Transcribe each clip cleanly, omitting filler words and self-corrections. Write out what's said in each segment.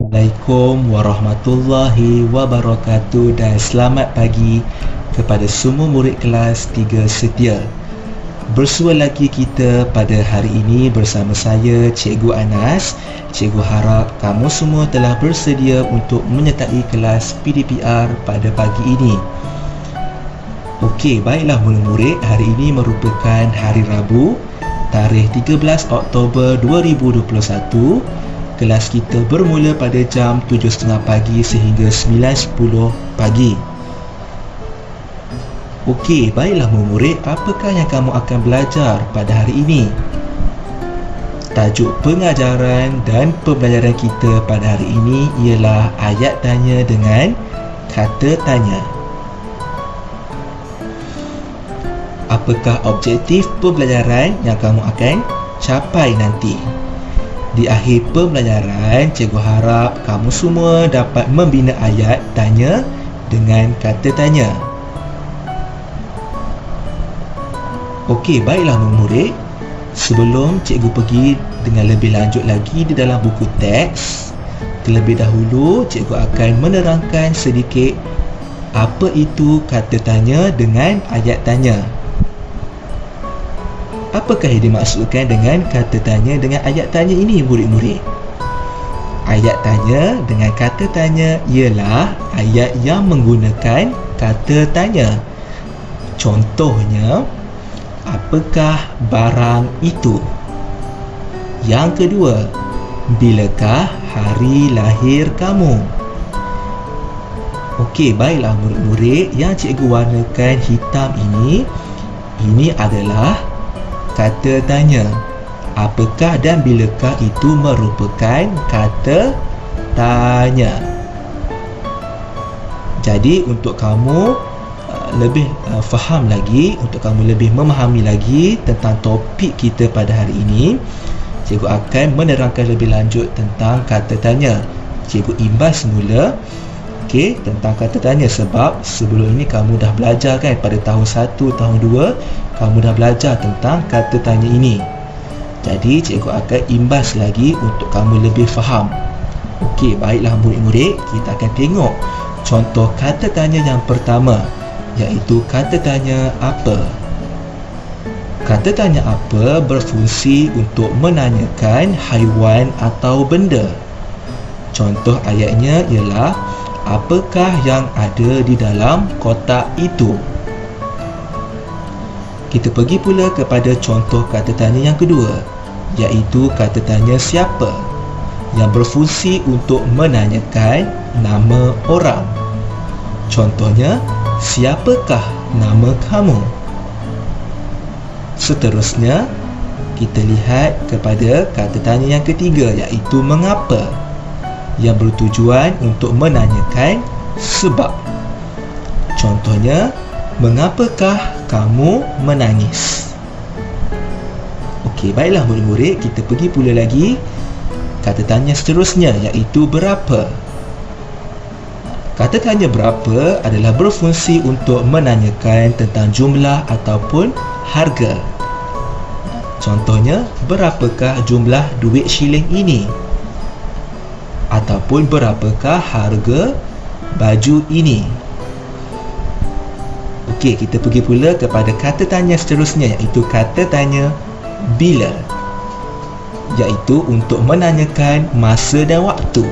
Assalamualaikum warahmatullahi wabarakatuh dan selamat pagi kepada semua murid kelas 3 setia. Bersua lagi kita pada hari ini bersama saya, Cikgu Anas. Cikgu harap kamu semua telah bersedia untuk menyertai kelas PDPR pada pagi ini. Okey, baiklah murid-murid, hari ini merupakan hari Rabu, tarikh 13 Oktober 2021. Kelas kita bermula pada jam 7.30 pagi sehingga 9.10 pagi. Okey, baiklah murid-murid, apakah yang kamu akan belajar pada hari ini? Tajuk pengajaran dan pembelajaran kita pada hari ini ialah ayat tanya dengan kata tanya. Apakah objektif pembelajaran yang kamu akan capai nanti? Di akhir pembelajaran, cikgu harap kamu semua dapat membina ayat tanya dengan kata tanya. Okey, baiklah murid-murid. Sebelum cikgu pergi dengan lebih lanjut lagi di dalam buku teks, terlebih dahulu cikgu akan menerangkan sedikit apa itu kata tanya dengan ayat tanya. Apakah yang dimaksudkan dengan kata tanya dengan ayat tanya ini murid-murid? Ayat tanya dengan kata tanya ialah ayat yang menggunakan kata tanya. Contohnya, apakah barang itu? Yang kedua, bilakah hari lahir kamu? Okey, baiklah murid-murid, yang cikgu warnakan hitam ini adalah kata tanya. Apakah dan bilakah itu merupakan kata tanya. Jadi untuk kamu lebih faham lagi, untuk kamu lebih memahami lagi tentang topik kita pada hari ini, cikgu akan menerangkan lebih lanjut tentang kata tanya. Cikgu imbas semula tentang kata tanya sebab sebelum ini kamu dah belajar kan, pada tahun 1, tahun 2 kamu dah belajar tentang kata tanya ini. Jadi cikgu akan imbas lagi untuk kamu lebih faham. Okey, baiklah murid-murid, kita akan tengok contoh kata tanya yang pertama, iaitu kata tanya apa. Kata tanya apa berfungsi untuk menanyakan haiwan atau benda. Contoh ayatnya ialah, apakah yang ada di dalam kotak itu? Kita pergi pula kepada contoh kata tanya yang kedua, iaitu kata tanya siapa, yang berfungsi untuk menanyakan nama orang. Contohnya, siapakah nama kamu? Seterusnya, kita lihat kepada kata tanya yang ketiga, iaitu mengapa, yang bertujuan untuk menanyakan sebab. Contohnya, mengapakah kamu menangis? Okey, baiklah murid-murid, kita pergi pula lagi kata tanya seterusnya, iaitu berapa. Kata tanya berapa adalah berfungsi untuk menanyakan tentang jumlah ataupun harga. Contohnya, berapakah jumlah duit shilling ini? Ataupun berapakah harga baju ini? Okey, kita pergi pula kepada kata tanya seterusnya, iaitu kata tanya bila, iaitu untuk menanyakan masa dan waktu.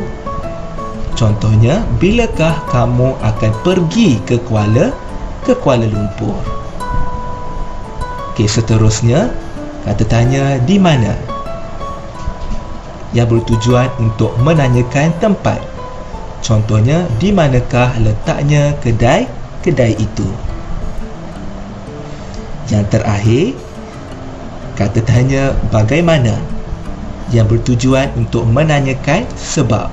Contohnya, bilakah kamu akan pergi ke Kuala Lumpur? Okey, seterusnya kata tanya di mana, yang bertujuan untuk menanyakan tempat. Contohnya, di manakah letaknya kedai itu? Yang terakhir, kata tanya bagaimana, yang bertujuan untuk menanyakan sebab.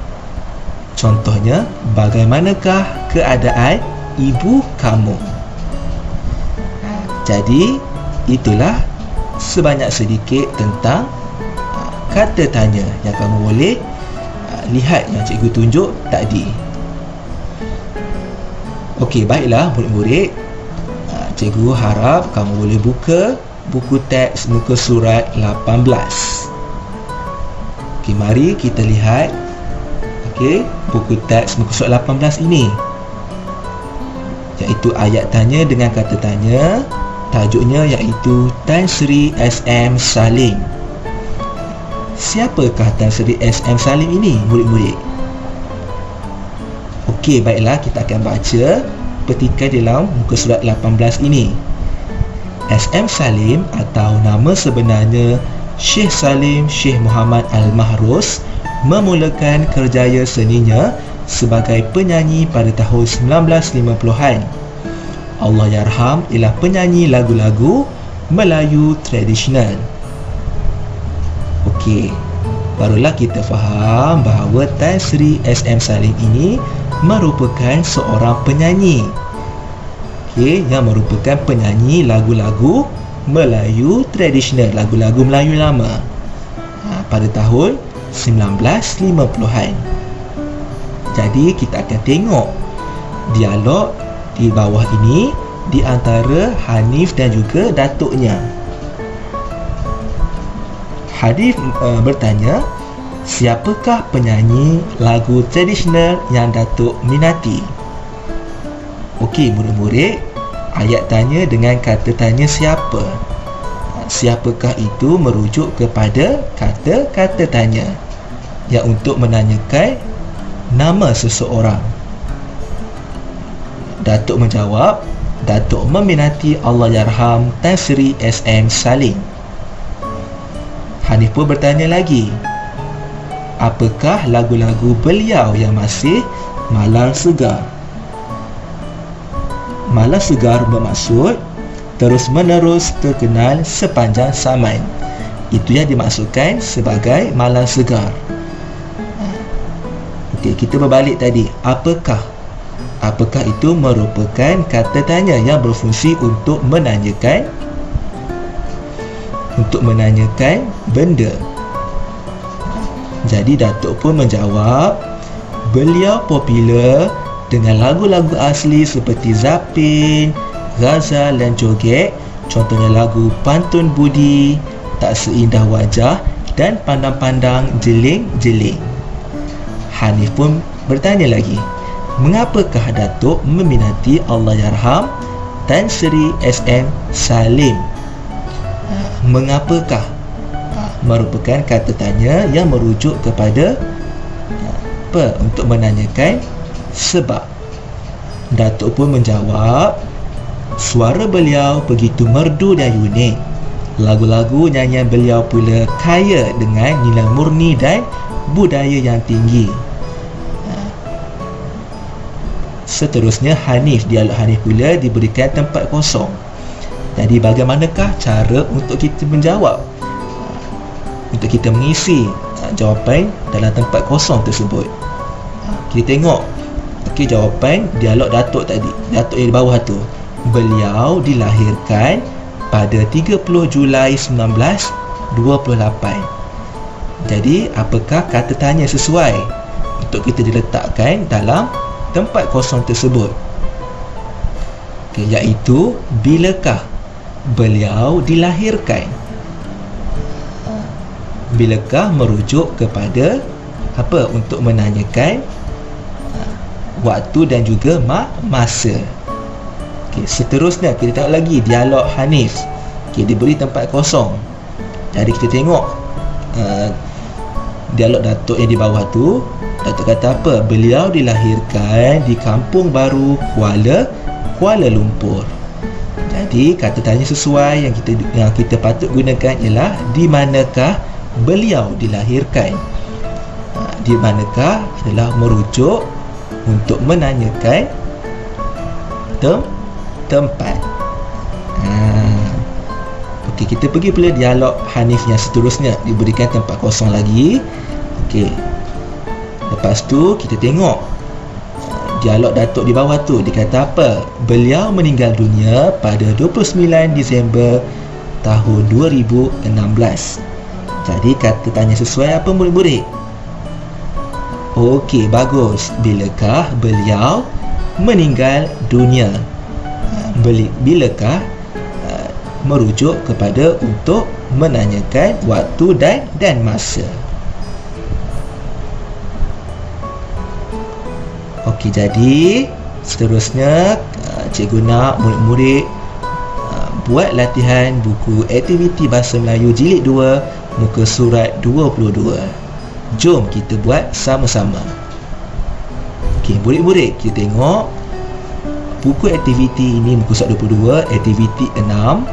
Contohnya, bagaimanakah keadaan ibu kamu? Jadi, itulah sebanyak sedikit tentang kata tanya yang kamu boleh lihat yang cikgu tunjuk tadi. Okey, baiklah murid-murid, cikgu harap kamu boleh buka buku teks muka surat 18. Okey, mari kita lihat Okey, buku teks muka surat 18 ini, iaitu ayat tanya dengan kata tanya. Tajuknya iaitu Tan Sri SM Salim. Siapakah Tan Sri SM Salim ini, murid-murid? Okey, baiklah, kita akan baca petikan dalam muka surat 18 ini. SM Salim atau nama sebenarnya Syekh Salim Syekh Muhammad Al-Mahrus memulakan kerjaya seninya sebagai penyanyi pada tahun 1950-an. Allahyarham ialah penyanyi lagu-lagu Melayu tradisional. Okey, barulah kita faham bahawa Tan Sri SM Salim ini merupakan seorang penyanyi, yang merupakan penyanyi lagu-lagu Melayu tradisional, lagu-lagu Melayu lama, pada tahun 1950-an. Jadi kita akan tengok dialog di bawah ini di antara Hanif dan juga datuknya. Hanif bertanya, siapakah penyanyi lagu tradisional yang datuk minati? Okey, murid-murid, ayat tanya dengan kata tanya siapa. Siapakah itu merujuk kepada kata-kata tanya yang untuk menanyakan nama seseorang. Datuk menjawab, Datuk meminati Allahyarham Tan Sri SM Salim. Hanif pun bertanya lagi, apakah lagu-lagu beliau yang masih malang segar? Malang segar bermaksud terus-menerus terkenal sepanjang zaman. Itu yang dimaksudkan sebagai malang segar. Okey, kita berbalik tadi. Apakah itu merupakan kata tanya yang berfungsi untuk menanyakan benda. Jadi Datuk pun menjawab, beliau popular dengan lagu-lagu asli seperti zapin, ghazal dan joget. Contohnya lagu Pantun Budi, Tak Seindah Wajah dan Pandang-Pandang Jeling-Jeling. Hanif pun bertanya lagi, mengapakah Datuk meminati Allahyarham Tan Sri SM Salim? Mengapakah merupakan kata tanya yang merujuk kepada untuk menanyakan sebab. Datuk pun menjawab, suara beliau begitu merdu dan unik. Lagu-lagu nyanyian beliau pula kaya dengan nilai murni dan budaya yang tinggi. Seterusnya dialog Hanif pula diberikan tempat kosong. Jadi bagaimanakah cara untuk kita menjawab, untuk kita mengisi jawapan dalam tempat kosong tersebut? Kita tengok. Okey, jawapan dialog Datuk tadi, Datuk yang di bawah tu, beliau dilahirkan pada 30 Julai 1928. Jadi apakah kata tanya sesuai untuk kita diletakkan dalam tempat kosong tersebut? Iaitu bilakah beliau dilahirkan? Bilakah merujuk kepada apa? Untuk menanyakan waktu dan juga masa. Seterusnya kita tengok lagi dialog Hanif. Diberi tempat kosong. Jadi kita tengok dialog Datuk yang di bawah tu. Datuk kata apa? Beliau dilahirkan di Kampung Baru, Kuala Lumpur. Jadi kata tanya sesuai yang kita patut gunakan ialah di manakah beliau dilahirkan. Di manakah adalah merujuk untuk menanyakan tempat. Okey, kita pergi pula dialog Hanif yang seterusnya, diberikan tempat kosong lagi. Okey, lepas tu kita tengok dialog Datuk di bawah tu. Dia kata apa? Beliau meninggal dunia pada 29 Disember tahun 2016. Jadi kata tanya sesuai apa, murid-murid? Okey, bagus. Bilakah beliau meninggal dunia? Bilakah merujuk kepada untuk menanyakan waktu dan masa. Okey, jadi seterusnya cikgu nak murid-murid buat latihan buku aktiviti Bahasa Melayu jilid 2 muka surat 22. Jom kita buat sama-sama. Okey, murid-murid, kita tengok buku aktiviti ini muka surat 22, aktiviti 6.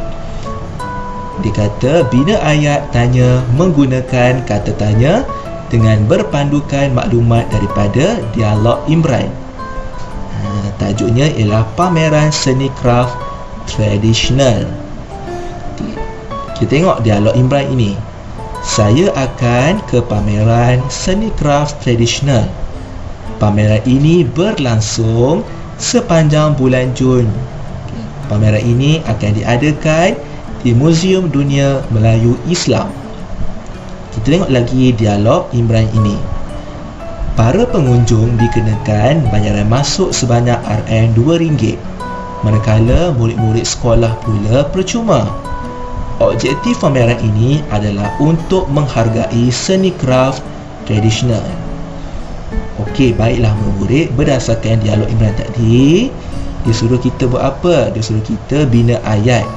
Dia kata bina ayat tanya menggunakan kata tanya dengan berpandukan maklumat daripada dialog Imran. Tajuknya ialah pameran seni kraft tradisional. Kita tengok dialog Imran ini. Saya akan ke pameran seni kraft tradisional. Pameran ini berlangsung sepanjang bulan Jun. Pameran ini akan diadakan di Muzium Dunia Melayu Islam. Kita tengok lagi dialog Imran ini. Para pengunjung dikenakan bayaran masuk sebanyak RM2, manakala murid-murid sekolah pula percuma. Objektif pameran ini adalah untuk menghargai seni kraft tradisional. Okey, baiklah murid-murid, berdasarkan dialog Imran tadi, dia suruh kita buat apa? Dia suruh kita bina ayat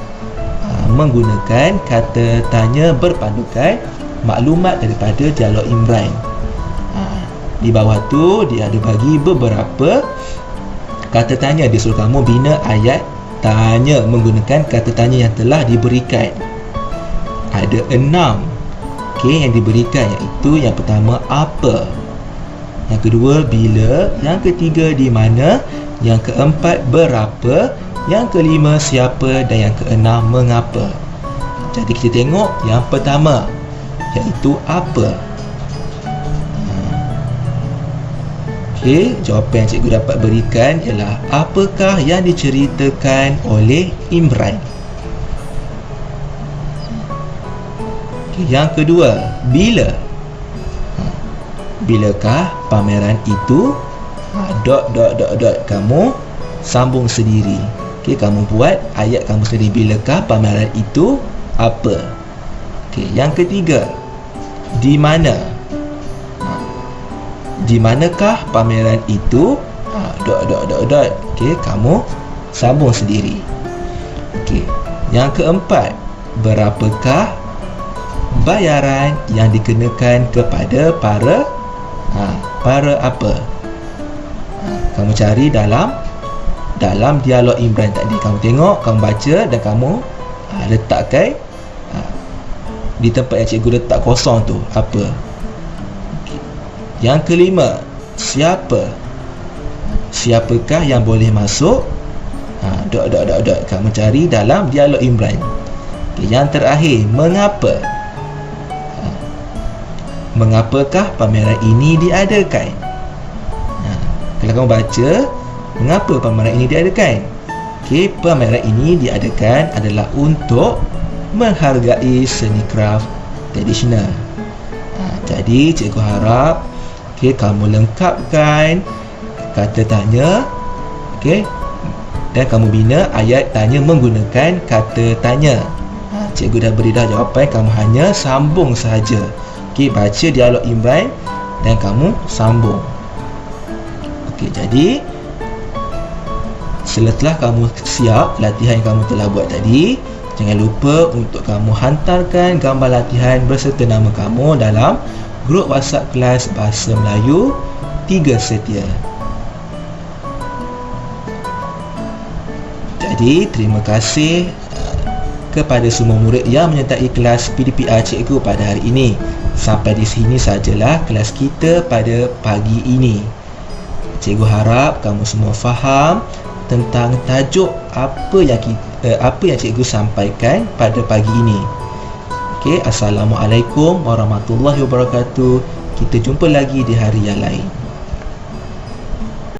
menggunakan kata tanya berpandukan maklumat daripada dialog Imran. Di bawah tu dia ada bagi beberapa kata tanya. Dia suruh kamu bina ayat tanya menggunakan kata tanya yang telah diberikan. Ada 6 yang diberikan, iaitu yang pertama apa, yang kedua bila, yang ketiga di mana, yang keempat berapa, yang kelima siapa, dan yang keenam mengapa. Jadi kita tengok yang pertama, iaitu apa. Okey, jawapan yang cikgu dapat berikan ialah apakah yang diceritakan oleh Imran. Okey, yang kedua, bila. Bilakah pameran itu? Kamu sambung sendiri. Okey, kamu buat ayat kamu sendiri. Bilakah pameran itu apa? Okey, yang ketiga, di mana? Di manakah pameran itu? Okey, kamu sambung sendiri. Okey, yang keempat, berapakah bayaran yang dikenakan kepada para apa? Kamu cari dalam dialog Imran tadi. Kamu tengok, kamu baca dan kamu letakkan di tempat yang cikgu letak kosong tu apa. Yang kelima, siapa? Siapakah yang boleh masuk? Kamu cari dalam dialog Imran. Yang terakhir, mengapa? Mengapakah pameran ini diadakan? Kalau kamu baca, mengapa pameran ini diadakan? Okey, pameran ini diadakan adalah untuk menghargai seni kraft tradisional. Jadi cikgu harap kamu lengkapkan kata tanya, dan kamu bina ayat tanya menggunakan kata tanya. Cikgu dah beri dah jawapan, kamu hanya sambung sahaja. Baca dialog Imran dan kamu sambung. Jadi setelah kamu siap latihan yang kamu telah buat tadi, jangan lupa untuk kamu hantarkan gambar latihan berserta nama kamu dalam grup WhatsApp kelas Bahasa Melayu 3 Setia. Jadi terima kasih kepada semua murid yang menyertai kelas PDPR cikgu pada hari ini. Sampai di sini sajalah kelas kita pada pagi ini. Cikgu harap kamu semua faham tentang tajuk apa yang cikgu sampaikan pada pagi ini. Assalamualaikum warahmatullahi wabarakatuh. Kita jumpa lagi di hari yang lain.